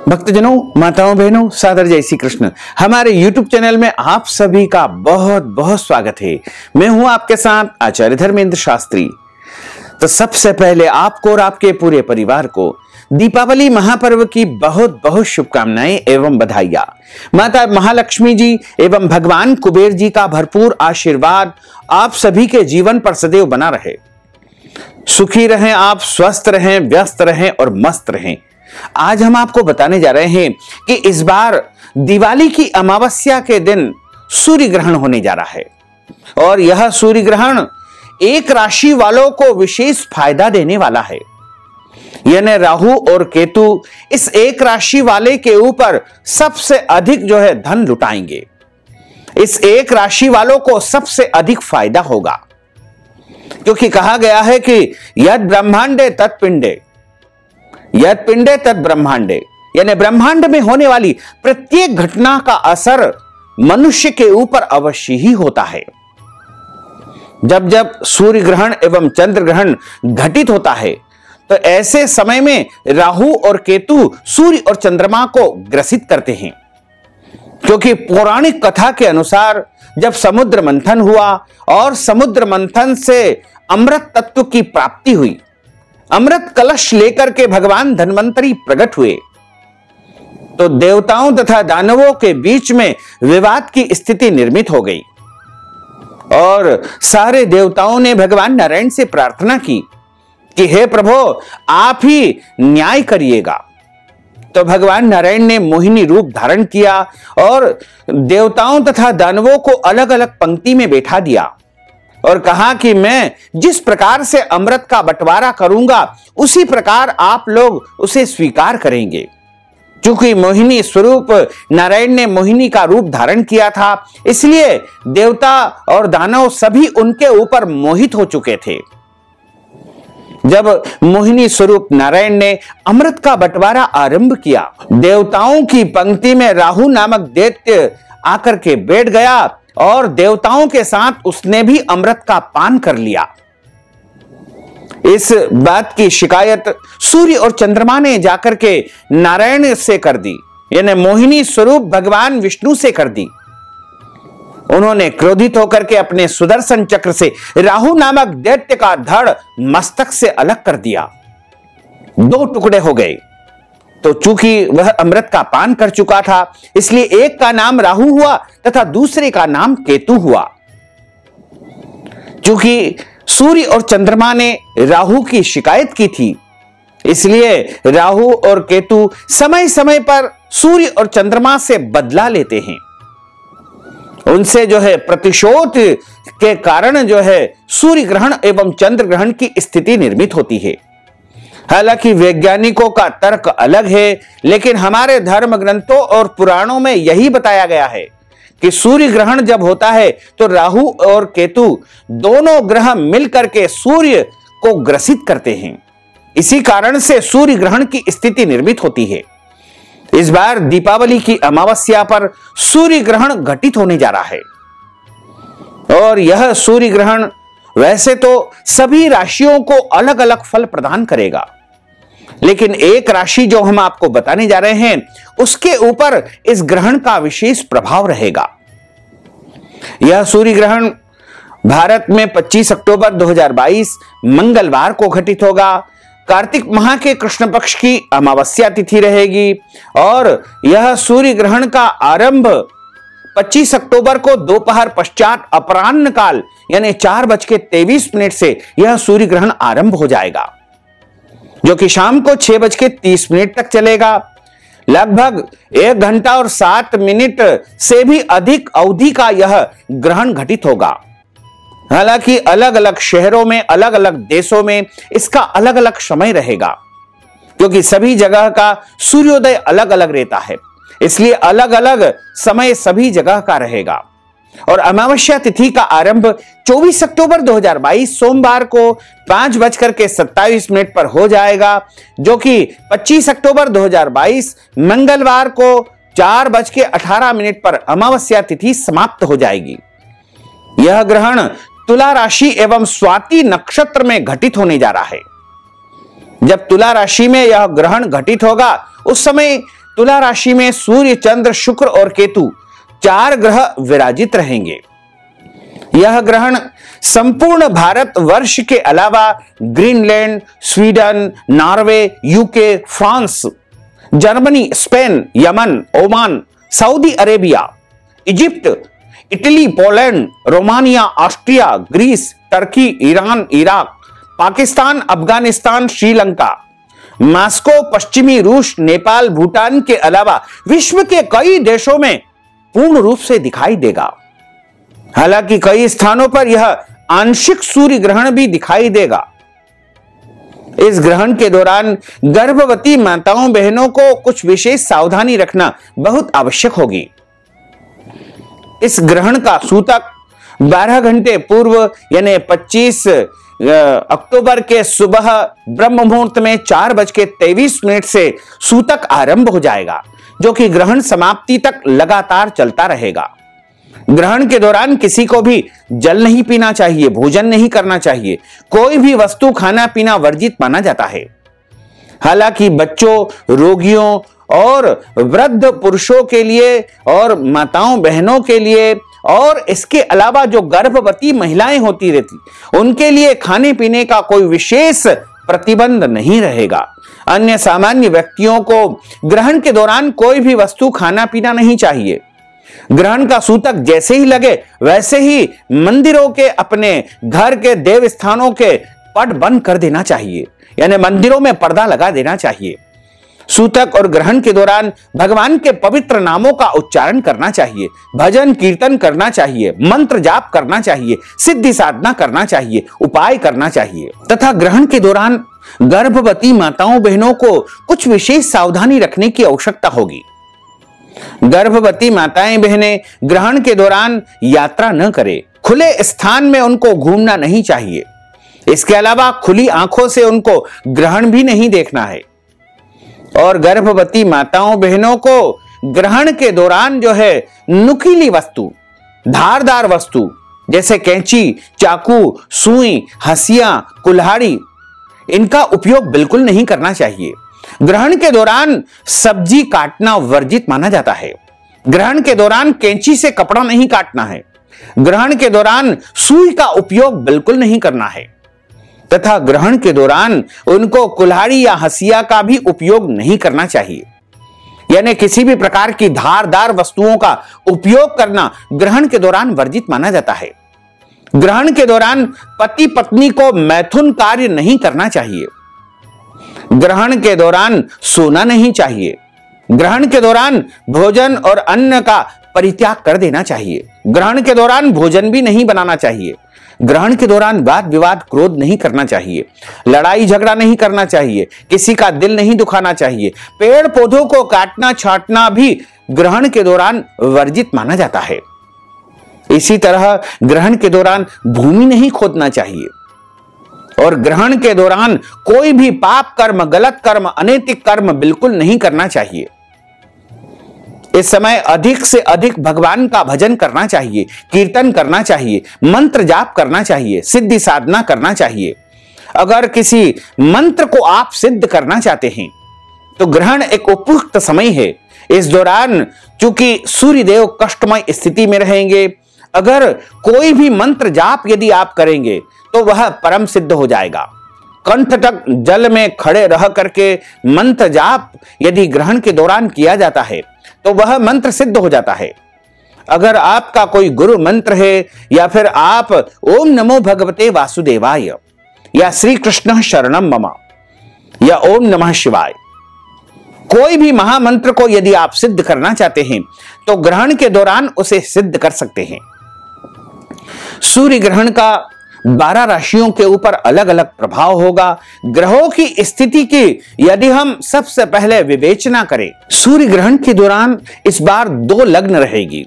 भक्तजनों, माताओं, बहनों, सादर जय श्री कृष्ण। हमारे YouTube चैनल में आप सभी का बहुत बहुत स्वागत है। मैं हूं आपके साथ आचार्य धर्मेंद्र शास्त्री। तो सबसे पहले आपको और आपके पूरे परिवार को दीपावली महापर्व की बहुत बहुत शुभकामनाएं एवं बधाइयां। माता महालक्ष्मी जी एवं भगवान कुबेर जी का भरपूर आशीर्वाद आप सभी के जीवन पर सदैव बना रहे। सुखी रहें आप, स्वस्थ रहें, व्यस्त रहें और मस्त रहें। आज हम आपको बताने जा रहे हैं कि इस बार दिवाली की अमावस्या के दिन सूर्य ग्रहण होने जा रहा है और यह सूर्य ग्रहण एक राशि वालों को विशेष फायदा देने वाला है। यानी राहु और केतु इस एक राशि वाले के ऊपर सबसे अधिक धन लुटाएंगे। इस एक राशि वालों को सबसे अधिक फायदा होगा, क्योंकि कहा गया है कि यद ब्रह्मांडे तत्पिंडे, यद पिंडे तत् ब्रह्मांडे, यानी ब्रह्मांड में होने वाली प्रत्येक घटना का असर मनुष्य के ऊपर अवश्य ही होता है। जब जब सूर्य ग्रहण एवं चंद्र ग्रहण घटित होता है तो ऐसे समय में राहु और केतु सूर्य और चंद्रमा को ग्रसित करते हैं, क्योंकि पौराणिक कथा के अनुसार जब समुद्र मंथन हुआ और समुद्र मंथन से अमृत तत्व की प्राप्ति हुई, अमृत कलश लेकर के भगवान धन्वंतरी प्रकट हुए, तो देवताओं तथा दानवों के बीच में विवाद की स्थिति निर्मित हो गई और सारे देवताओं ने भगवान नारायण से प्रार्थना की कि हे प्रभु, आप ही न्याय करिएगा। तो भगवान नारायण ने मोहिनी रूप धारण किया और देवताओं तथा दानवों को अलग अलग पंक्ति में बैठा दिया और कहा कि मैं जिस प्रकार से अमृत का बंटवारा करूंगा उसी प्रकार आप लोग उसे स्वीकार करेंगे। क्योंकि मोहिनी स्वरूप नारायण ने मोहिनी का रूप धारण किया था, इसलिए देवता और दानव सभी उनके ऊपर मोहित हो चुके थे। जब मोहिनी स्वरूप नारायण ने अमृत का बंटवारा आरंभ किया, देवताओं की पंक्ति में राहु नामक दैत्य आकर के बैठ गया और देवताओं के साथ उसने भी अमृत का पान कर लिया। इस बात की शिकायत सूर्य और चंद्रमा ने जाकर के नारायण से कर दी, यानी मोहिनी स्वरूप भगवान विष्णु से कर दी। उन्होंने क्रोधित होकर के अपने सुदर्शन चक्र से राहु नामक दैत्य का धड़ मस्तक से अलग कर दिया। दो टुकड़े हो गए। तो चूंकि वह अमृत का पान कर चुका था, इसलिए एक का नाम राहु हुआ तथा दूसरे का नाम केतु हुआ। चूंकि सूर्य और चंद्रमा ने राहु की शिकायत की थी, इसलिए राहु और केतु समय समय पर सूर्य और चंद्रमा से बदला लेते हैं। उनसे प्रतिशोध के कारण सूर्य ग्रहण एवं चंद्र ग्रहण की स्थिति निर्मित होती है। हालांकि वैज्ञानिकों का तर्क अलग है, लेकिन हमारे धर्म ग्रंथों और पुराणों में यही बताया गया है कि सूर्य ग्रहण जब होता है तो राहु और केतु दोनों ग्रह मिलकर के सूर्य को ग्रसित करते हैं। इसी कारण से सूर्य ग्रहण की स्थिति निर्मित होती है। इस बार दीपावली की अमावस्या पर सूर्य ग्रहण घटित होने जा रहा है और यह सूर्य ग्रहण वैसे तो सभी राशियों को अलग अलग फल प्रदान करेगा, लेकिन एक राशि जो हम आपको बताने जा रहे हैं उसके ऊपर इस ग्रहण का विशेष प्रभाव रहेगा। यह सूर्य ग्रहण भारत में 25 अक्टूबर 2022 मंगलवार को घटित होगा। कार्तिक माह के कृष्ण पक्ष की अमावस्या तिथि रहेगी और यह सूर्य ग्रहण का आरंभ 25 अक्टूबर को दोपहर पश्चात अपराह्न काल यानी 4:23 से यह सूर्य ग्रहण आरंभ हो जाएगा, जो कि शाम को 6:30 तक चलेगा। लगभग 1 घंटा और 7 मिनट से भी अधिक अवधि का यह ग्रहण घटित होगा। हालांकि अलग अलग शहरों में, अलग अलग देशों में इसका अलग अलग समय रहेगा, क्योंकि सभी जगह का सूर्योदय अलग अलग रहता है, इसलिए अलग अलग समय सभी जगह का रहेगा। और अमावस्या तिथि का आरंभ 24 अक्टूबर 2022 सोमवार को 5:27 पर हो जाएगा, जो कि 25 अक्टूबर 2022 मंगलवार को 4:18 पर अमावस्या तिथि समाप्त हो जाएगी। यह ग्रहण तुला राशि एवं स्वाति नक्षत्र में घटित होने जा रहा है। जब तुला राशि में यह ग्रहण घटित होगा उस समय तुला राशि में सूर्य, चंद्र, शुक्र और केतु 4 ग्रह विराजित रहेंगे। यह ग्रहण संपूर्ण भारत वर्ष के अलावा Greenland, Sweden, Norway, UK, France, Germany, Spain, Yemen, Oman, Saudi Arabia, Egypt, Italy, Poland, Romania, Austria, Greece, Turkey, Iran, Iraq, Pakistan, Afghanistan, Sri Lanka, Moscow, पश्चिमी रूस, नेपाल, भूटान के अलावा विश्व के कई देशों में पूर्ण रूप से दिखाई देगा। हालांकि कई स्थानों पर यह आंशिक सूर्य ग्रहण भी दिखाई देगा। इस ग्रहण के दौरान गर्भवती माताओं बहनों को कुछ विशेष सावधानी रखना बहुत आवश्यक होगी। इस ग्रहण का सूतक 12 घंटे पूर्व यानी 25 अक्टूबर के सुबह ब्रह्म मुहूर्त में 4:23 से सूतक आरंभ हो जाएगा, जो कि ग्रहण समाप्ति तक लगातार चलता रहेगा। ग्रहण के दौरान किसी को भी जल नहीं पीना चाहिए, भोजन नहीं करना चाहिए, कोई भी वस्तु खाना पीना वर्जित माना जाता है। हालांकि बच्चों, रोगियों और वृद्ध पुरुषों के लिए और माताओं बहनों के लिए और इसके अलावा जो गर्भवती महिलाएं होती रहती, उनके लिए खाने पीने का कोई विशेष प्रतिबंध नहीं रहेगा। अन्य सामान्य व्यक्तियों को ग्रहण के दौरान कोई भी वस्तु खाना पीना नहीं चाहिए। ग्रहण का सूतक जैसे ही लगे वैसे ही मंदिरों के, अपने घर के देव स्थानों के पट बंद कर देना चाहिए, यानी मंदिरों में पर्दा लगा देना चाहिए। सूतक और ग्रहण के दौरान भगवान के पवित्र नामों का उच्चारण करना चाहिए, भजन कीर्तन करना चाहिए, मंत्र जाप करना चाहिए, सिद्धि साधना करना चाहिए, उपाय करना चाहिए। तथा ग्रहण के दौरान गर्भवती माताओं बहनों को कुछ विशेष सावधानी रखने की आवश्यकता होगी। गर्भवती माताएं बहनें ग्रहण के दौरान यात्रा न करें, खुले स्थान में उनको घूमना नहीं चाहिए। इसके अलावा खुली आंखों से उनको ग्रहण भी नहीं देखना है। और गर्भवती माताओं बहनों को ग्रहण के दौरान जो है नुकीली वस्तु, धारदार वस्तु जैसे कैंची, चाकू, सुई, हंसिया, कुल्हाड़ी, इनका उपयोग बिल्कुल नहीं करना चाहिए। ग्रहण के दौरान सब्जी काटना वर्जित माना जाता है। ग्रहण के दौरान कैंची से कपड़ा नहीं काटना है। ग्रहण के दौरान सुई का उपयोग बिल्कुल नहीं करना है तथा ग्रहण के दौरान उनको कुल्हाड़ी या हंसिया का भी उपयोग नहीं करना चाहिए। यानी किसी भी प्रकार की धारदार वस्तुओं का उपयोग करना ग्रहण के दौरान वर्जित माना जाता है। ग्रहण के दौरान पति पत्नी को मैथुन कार्य नहीं करना चाहिए। ग्रहण के दौरान सोना नहीं चाहिए। ग्रहण के दौरान भोजन और अन्न का परित्याग कर देना चाहिए। ग्रहण के दौरान भोजन भी नहीं बनाना चाहिए। ग्रहण के दौरान वाद विवाद, क्रोध नहीं करना चाहिए। लड़ाई झगड़ा नहीं करना चाहिए। किसी का दिल नहीं दुखाना चाहिए। पेड़ पौधों को काटना छांटना भी ग्रहण के दौरान वर्जित माना जाता है। इसी तरह ग्रहण के दौरान भूमि नहीं खोदना चाहिए और ग्रहण के दौरान कोई भी पाप कर्म, गलत कर्म, अनैतिक कर्म बिल्कुल नहीं करना चाहिए। इस समय अधिक से अधिक भगवान का भजन करना चाहिए, कीर्तन करना चाहिए, मंत्र जाप करना चाहिए, सिद्धि साधना करना चाहिए। अगर किसी मंत्र को आप सिद्ध करना चाहते हैं तो ग्रहण एक उपयुक्त समय है। इस दौरान चूंकि सूर्यदेव कष्टमय स्थिति में रहेंगे, अगर कोई भी मंत्र जाप यदि आप करेंगे तो वह परम सिद्ध हो जाएगा। कंठ तक जल में खड़े रह करके मंत्र जाप यदि ग्रहण के दौरान किया जाता है तो वह मंत्र सिद्ध हो जाता है। अगर आपका कोई गुरु मंत्र है या फिर आप ओम नमो भगवते वासुदेवाय या श्री कृष्ण शरणम मम या ओम नमः शिवाय, कोई भी महामंत्र को यदि आप सिद्ध करना चाहते हैं तो ग्रहण के दौरान उसे सिद्ध कर सकते हैं। सूर्य ग्रहण का 12 राशियों के ऊपर अलग अलग प्रभाव होगा। ग्रहों की स्थिति की यदि हम सबसे पहले विवेचना करें, सूर्य ग्रहण के दौरान इस बार 2 लग्न रहेगी।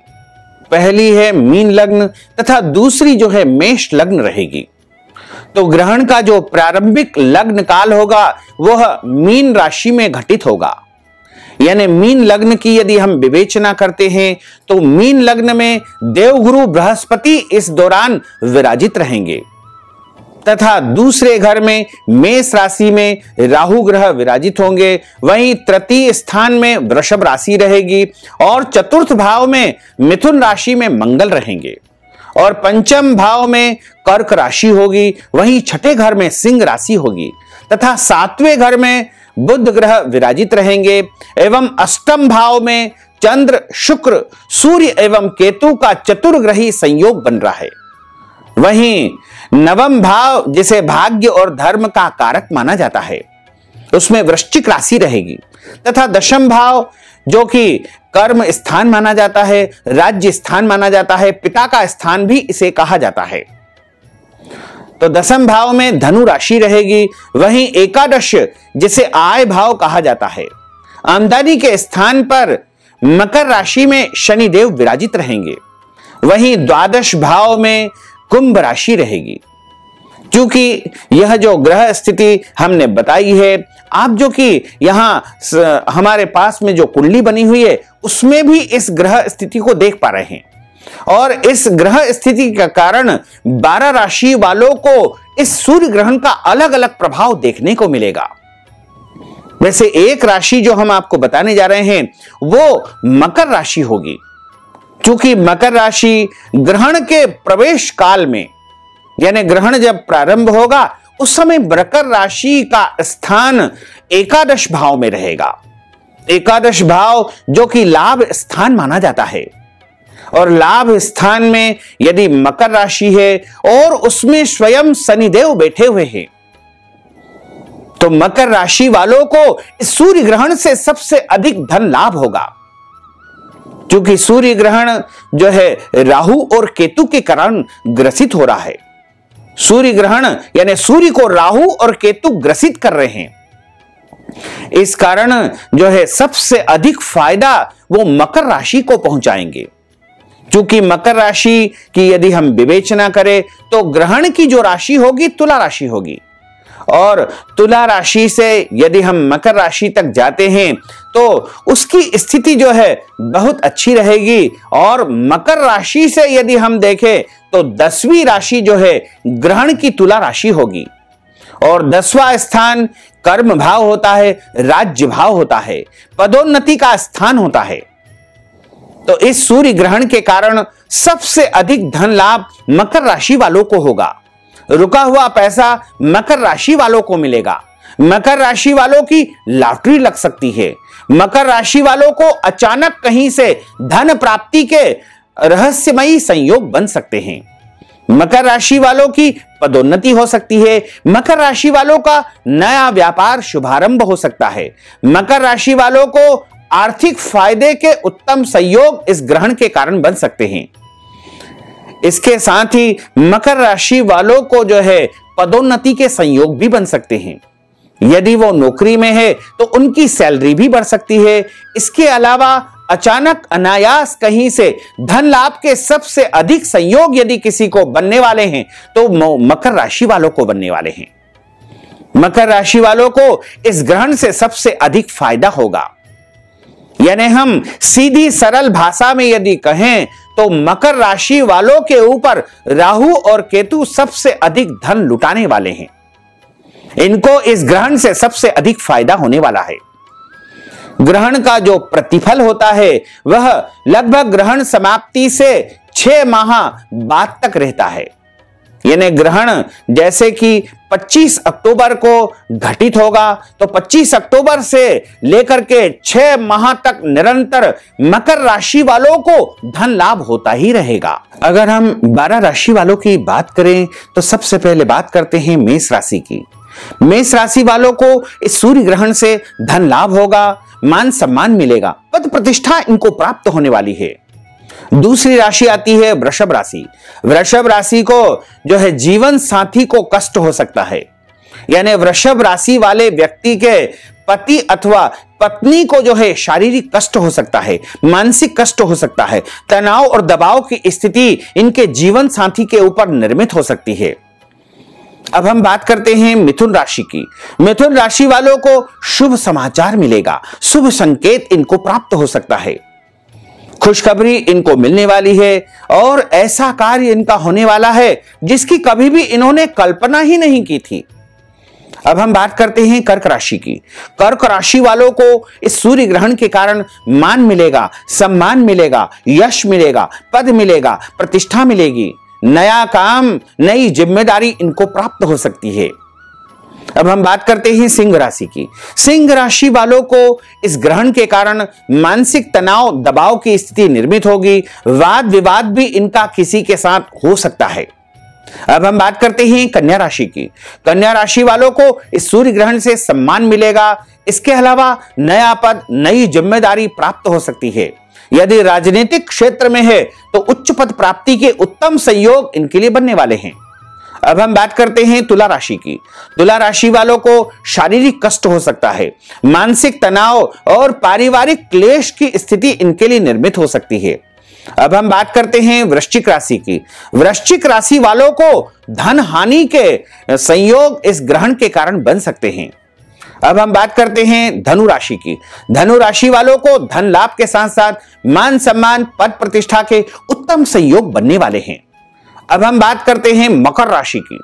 पहली है मीन लग्न तथा दूसरी जो है मेष लग्न रहेगी। तो ग्रहण का जो प्रारंभिक लग्न काल होगा वह मीन राशि में घटित होगा। यानी मीन लग्न की यदि हम विवेचना करते हैं तो मीन लग्न में देवगुरु बृहस्पति इस दौरान विराजित रहेंगे। तथा दूसरे घर में मेष राशि में राहु ग्रह विराजित होंगे। वहीं तृतीय स्थान में वृषभ राशि रहेगी और चतुर्थ भाव में मिथुन राशि में मंगल रहेंगे और पंचम भाव में कर्क राशि होगी। वहीं छठे घर में सिंह राशि होगी तथा सातवें घर में बुध ग्रह विराजित रहेंगे एवं अष्टम भाव में चंद्र, शुक्र, सूर्य एवं केतु का चतुर्ग्रही संयोग बन रहा है। वहीं नवम भाव जिसे भाग्य और धर्म का कारक माना जाता है उसमें वृश्चिक राशि रहेगी तथा दशम भाव जो कि कर्म स्थान माना जाता है, राज्य स्थान माना जाता है, पिता का स्थान भी इसे कहा जाता है, तो दशम भाव में धनु राशि रहेगी। वहीं एकादश जिसे आय भाव कहा जाता है, आमदनी के स्थान पर मकर राशि में शनिदेव विराजित रहेंगे। वहीं द्वादश भाव में कुंभ राशि रहेगी। क्योंकि यह जो ग्रह स्थिति हमने बताई है, आप जो कि यहां हमारे पास में जो कुंडली बनी हुई है उसमें भी इस ग्रह स्थिति को देख पा रहे हैं और इस ग्रह स्थिति के कारण 12 राशि वालों को इस सूर्य ग्रहण का अलग अलग प्रभाव देखने को मिलेगा। वैसे एक राशि जो हम आपको बताने जा रहे हैं वो मकर राशि होगी, क्योंकि मकर राशि ग्रहण के प्रवेश काल में यानी ग्रहण जब प्रारंभ होगा उस समय मकर राशि का स्थान एकादश भाव में रहेगा। एकादश भाव जो कि लाभ स्थान माना जाता है और लाभ स्थान में यदि मकर राशि है और उसमें स्वयं शनिदेव बैठे हुए हैं तो मकर राशि वालों को इस सूर्य ग्रहण से सबसे अधिक धन लाभ होगा। क्योंकि सूर्य ग्रहण जो है राहु और केतु के कारण ग्रसित हो रहा है। सूर्य ग्रहण यानी सूर्य को राहु और केतु ग्रसित कर रहे हैं। इस कारण जो है सबसे अधिक फायदा वो मकर राशि को पहुंचाएंगे। क्योंकि मकर राशि की यदि हम विवेचना करें तो ग्रहण की जो राशि होगी तुला राशि होगी और तुला राशि से यदि हम मकर राशि तक जाते हैं तो उसकी स्थिति जो है बहुत अच्छी रहेगी। और मकर राशि से यदि हम देखें तो 10वीं राशि जो है ग्रहण की तुला राशि होगी और 10वां स्थान कर्म भाव होता है, राज्य भाव होता है, पदोन्नति का स्थान होता है। तो इस सूर्य ग्रहण के कारण सबसे अधिक धन लाभ मकर राशि वालों को होगा। रुका हुआ पैसा मकर राशि वालों को मिलेगा। मकर राशि वालों की लॉटरी लग सकती है। मकर राशि वालों को अचानक कहीं से धन प्राप्ति के रहस्यमयी संयोग बन सकते हैं। मकर राशि वालों की पदोन्नति हो सकती है। मकर राशि वालों का नया व्यापार शुभारंभ हो सकता है। मकर राशि वालों को आर्थिक फायदे के उत्तम संयोग इस ग्रहण के कारण बन सकते हैं। इसके साथ ही मकर राशि वालों को जो है पदोन्नति के संयोग भी बन सकते हैं। यदि वो नौकरी में है तो उनकी सैलरी भी बढ़ सकती है। इसके अलावा अचानक अनायास कहीं से धन लाभ के सबसे अधिक संयोग यदि किसी को बनने वाले हैं तो मकर राशि वालों को बनने वाले हैं। मकर राशि वालों को इस ग्रहण से सबसे अधिक फायदा होगा। यानी हम सीधी सरल भाषा में यदि कहें तो मकर राशि वालों के ऊपर राहु और केतु सबसे अधिक धन लुटाने वाले हैं। इनको इस ग्रहण से सबसे अधिक फायदा होने वाला है। ग्रहण का जो प्रतिफल होता है वह लगभग ग्रहण समाप्ति से 6 माह बाद तक रहता है। यानी ग्रहण जैसे कि 25 अक्टूबर को घटित होगा तो 25 अक्टूबर से लेकर के 6 माह तक निरंतर मकर राशि वालों को धन लाभ होता ही रहेगा। अगर हम 12 राशि वालों की बात करें तो सबसे पहले बात करते हैं मेष राशि की। मेष राशि वालों को इस सूर्य ग्रहण से धन लाभ होगा, मान सम्मान मिलेगा, पद प्रतिष्ठा इनको प्राप्त होने वाली है। दूसरी राशि आती है वृषभ राशि। वृषभ राशि को जो है जीवन साथी को कष्ट हो सकता है। यानी वृषभ राशि वाले व्यक्ति के पति अथवा पत्नी को जो है शारीरिक कष्ट हो सकता है, मानसिक कष्ट हो सकता है, तनाव और दबाव की स्थिति इनके जीवन साथी के ऊपर निर्मित हो सकती है। अब हम बात करते हैं मिथुन राशि की। मिथुन राशि वालों को शुभ समाचार मिलेगा, शुभ संकेत इनको प्राप्त हो सकता है। खुशखबरी इनको मिलने वाली है और ऐसा कार्य इनका होने वाला है जिसकी कभी भी इन्होंने कल्पना ही नहीं की थी। अब हम बात करते हैं कर्क राशि की। कर्क राशि वालों को इस सूर्य ग्रहण के कारण मान मिलेगा, सम्मान मिलेगा, यश मिलेगा, पद मिलेगा, प्रतिष्ठा मिलेगी, नया काम, नई जिम्मेदारी इनको प्राप्त हो सकती है। अब हम बात करते हैं सिंह राशि की। सिंह राशि वालों को इस ग्रहण के कारण मानसिक तनाव, दबाव की स्थिति निर्मित होगी। वाद विवाद भी इनका किसी के साथ हो सकता है। अब हम बात करते हैं कन्या राशि की। कन्या राशि वालों को इस सूर्य ग्रहण से सम्मान मिलेगा। इसके अलावा नया पद, नई जिम्मेदारी प्राप्त हो सकती है। यदि राजनीतिक क्षेत्र में है तो उच्च पद प्राप्ति के उत्तम संयोग इनके लिए बनने वाले हैं। अब हम बात करते हैं तुला राशि की। तुला राशि वालों को शारीरिक कष्ट हो सकता है, मानसिक तनाव और पारिवारिक क्लेश की स्थिति इनके लिए निर्मित हो सकती है। अब हम बात करते हैं वृश्चिक राशि की। वृश्चिक राशि वालों को धन हानि के संयोग इस ग्रहण के कारण बन सकते हैं। अब हम बात करते हैं धनु राशि की। धनु राशि वालों को धन लाभ के साथ साथ मान सम्मान, पद प्रतिष्ठा के उत्तम संयोग बनने वाले हैं। अब हम बात करते हैं मकर राशि की।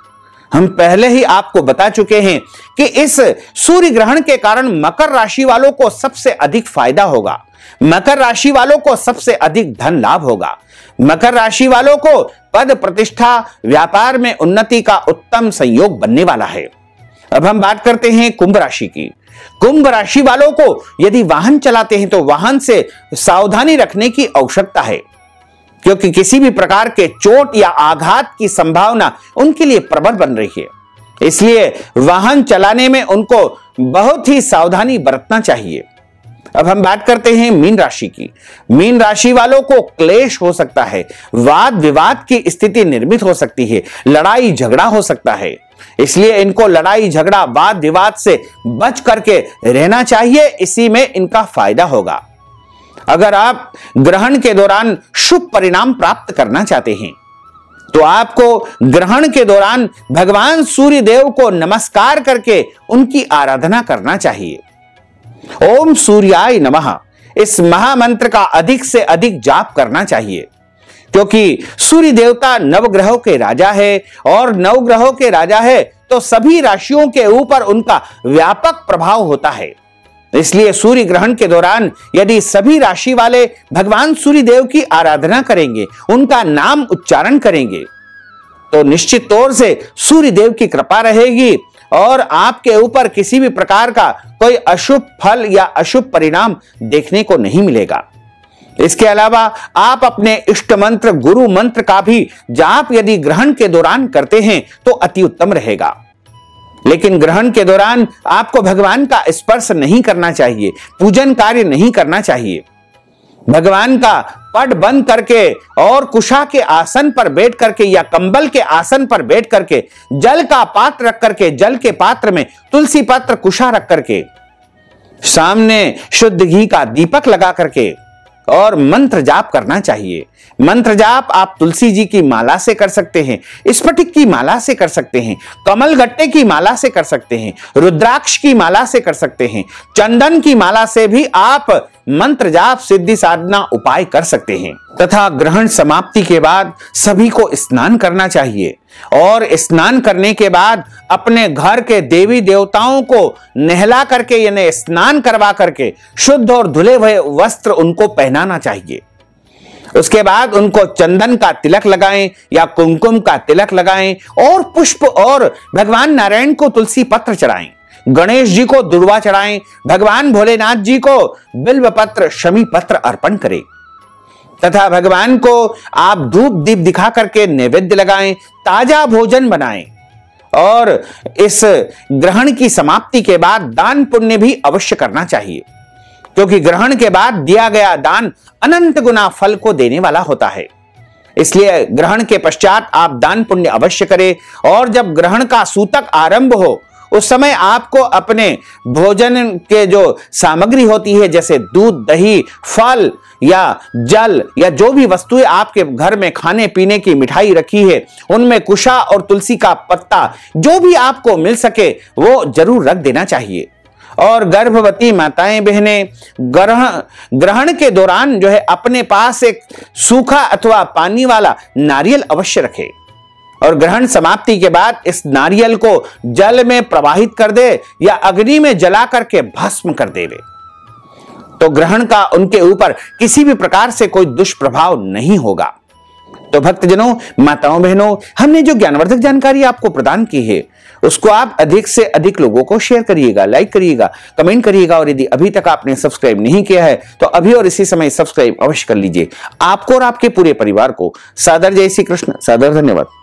हम पहले ही आपको बता चुके हैं कि इस सूर्य ग्रहण के कारण मकर राशि वालों को सबसे अधिक फायदा होगा। मकर राशि वालों को सबसे अधिक धन लाभ होगा। मकर राशि वालों को पद प्रतिष्ठा, व्यापार में उन्नति का उत्तम संयोग बनने वाला है। अब हम बात करते हैं कुंभ राशि की। कुंभ राशि वालों को यदि वाहन चलाते हैं तो वाहन से सावधानी रखने की आवश्यकता है, क्योंकि किसी भी प्रकार के चोट या आघात की संभावना उनके लिए प्रबल बन रही है। इसलिए वाहन चलाने में उनको बहुत ही सावधानी बरतना चाहिए। अब हम बात करते हैं मीन राशि की। मीन राशि वालों को क्लेश हो सकता है, वाद विवाद की स्थिति निर्मित हो सकती है, लड़ाई झगड़ा हो सकता है। इसलिए इनको लड़ाई झगड़ा, वाद विवाद से बच करके रहना चाहिए। इसी में इनका फायदा होगा। अगर आप ग्रहण के दौरान शुभ परिणाम प्राप्त करना चाहते हैं तो आपको ग्रहण के दौरान भगवान सूर्य देव को नमस्कार करके उनकी आराधना करना चाहिए। ओम सूर्याय नमः इस महामंत्र का अधिक से अधिक जाप करना चाहिए, क्योंकि सूर्य देवता नवग्रहों के राजा है और नवग्रहों के राजा है तो सभी राशियों के ऊपर उनका व्यापक प्रभाव होता है। इसलिए सूर्य ग्रहण के दौरान यदि सभी राशि वाले भगवान सूर्य देव की आराधना करेंगे, उनका नाम उच्चारण करेंगे, तो निश्चित तौर से सूर्य देव की कृपा रहेगी और आपके ऊपर किसी भी प्रकार का कोई अशुभ फल या अशुभ परिणाम देखने को नहीं मिलेगा। इसके अलावा आप अपने इष्ट मंत्र, गुरु मंत्र का भी जाप यदि ग्रहण के दौरान करते हैं तो अति उत्तम रहेगा। लेकिन ग्रहण के दौरान आपको भगवान का स्पर्श नहीं करना चाहिए, पूजन कार्य नहीं करना चाहिए। भगवान का पट बंद करके और कुशा के आसन पर बैठ करके या कंबल के आसन पर बैठ करके जल का पात्र रख करके, जल के पात्र में तुलसी पत्र, कुशा रख करके, सामने शुद्ध घी का दीपक लगा करके और मंत्र जाप करना चाहिए। मंत्र जाप आप तुलसी जी की माला से कर सकते हैं, स्फटिक की माला से कर सकते हैं, कमल गट्टे की माला से कर सकते हैं, रुद्राक्ष की माला से कर सकते हैं, चंदन की माला से भी आप मंत्र जाप सिद्धि साधना उपाय कर सकते हैं। तथा ग्रहण समाप्ति के बाद सभी को स्नान करना चाहिए और स्नान करने के बाद अपने घर के देवी देवताओं को नहला करके यानी स्नान करवा करके शुद्ध और धुले हुए वस्त्र उनको पहनाना चाहिए। उसके बाद उनको चंदन का तिलक लगाएं या कुमकुम का तिलक लगाएं और पुष्प और भगवान नारायण को तुलसी पत्र चढ़ाएं, गणेश जी को दुर्वा चढ़ाएं, भगवान भोलेनाथ जी को बिल्व पत्र, शमी पत्र अर्पण करें तथा भगवान को आप धूप दीप दिखा करके नैवेद्य लगाएं, ताजा भोजन बनाएं और इस ग्रहण की समाप्ति के बाद दान पुण्य भी अवश्य करना चाहिए, क्योंकि ग्रहण के बाद दिया गया दान अनंत गुना फल को देने वाला होता है। इसलिए ग्रहण के पश्चात आप दान पुण्य अवश्य करें और जब ग्रहण का सूतक आरंभ हो उस समय आपको अपने भोजन के जो सामग्री होती है जैसे दूध, दही, फल या जल या जो भी वस्तुएं आपके घर में खाने पीने की मिठाई रखी है उनमें कुशा और तुलसी का पत्ता जो भी आपको मिल सके वो जरूर रख देना चाहिए। और गर्भवती माताएं बहनें ग्रहण के दौरान जो है अपने पास एक सूखा अथवा पानी वाला नारियल अवश्य रखें और ग्रहण समाप्ति के बाद इस नारियल को जल में प्रवाहित कर दे या अग्नि में जला करके भस्म कर देवे तो ग्रहण का उनके ऊपर किसी भी प्रकार से कोई दुष्प्रभाव नहीं होगा। तो भक्तजनों, माताओं, बहनों, हमने जो ज्ञानवर्धक जानकारी आपको प्रदान की है उसको आप अधिक से अधिक लोगों को शेयर करिएगा, लाइक करिएगा, कमेंट करिएगा और यदि अभी तक आपने सब्सक्राइब नहीं किया है तो अभी और इसी समय सब्सक्राइब अवश्य कर लीजिए। आपको और आपके पूरे परिवार को सादर जय श्री कृष्ण, सादर धन्यवाद।